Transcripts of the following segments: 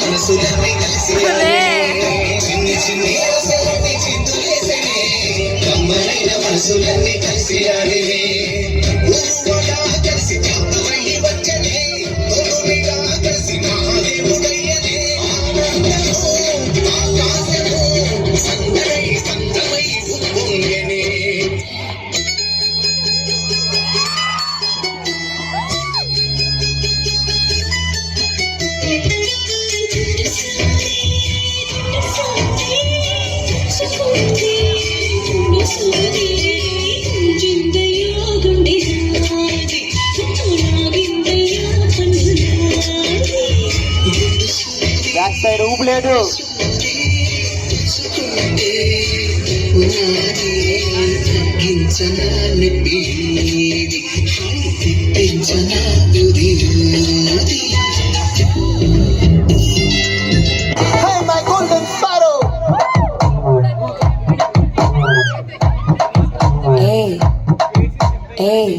మనసులన్నీ కలిసి ఆడినే కలిసి వచ్చనే కలిసి మహాదేవుడయ్యనే సందరై సందమై ఉప్పొంగనే బ్యాక్ సైడ్ ఊపలేదు.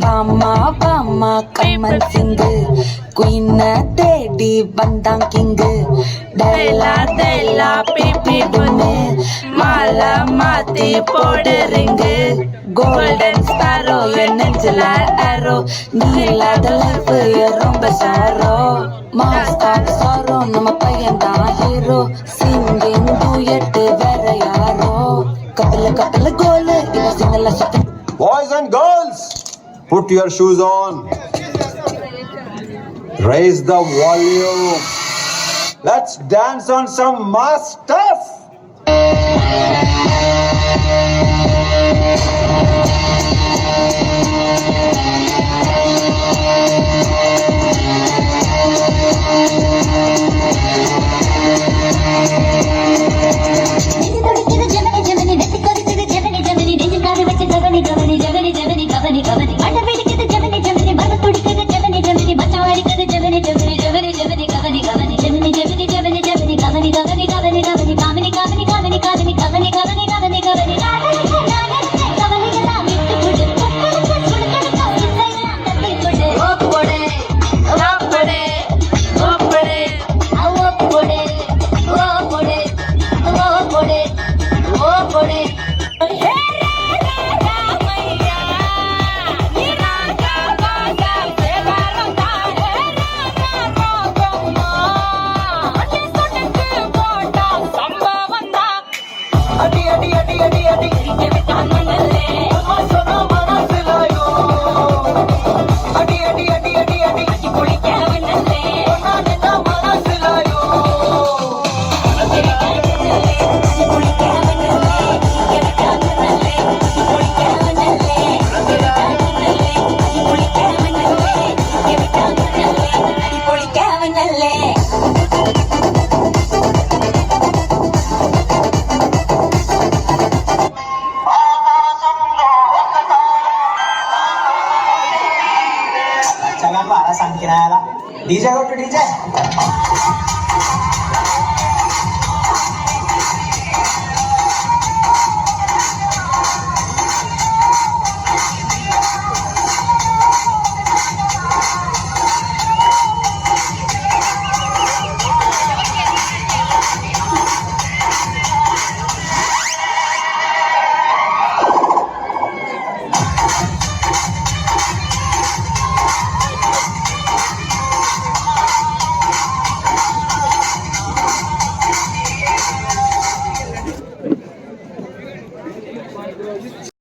பாமா பாமா கம்மன் சிங்கு குயின தேடி வந்தான் கிங்கு டைலா டைலா பிபி பொண்ணு மாலை மாத்தி போடுறீங்க கோல்டன் ஸ்பாரோ என் நெஞ்சில ஆரோ நீ இல்லாத லைஃப் ரொம்ப சாரோ மாஸ்டார் சாரோ நம்ம பையன் தான் ஹீரோ சிங்கிங் டூயட் வேற யாரோ கப்பல கப்பல கோல் இவ சிங்கல சுத்த. Boys and girls, put your shoes on. Raise the volume. Let's dance on some mass stuff.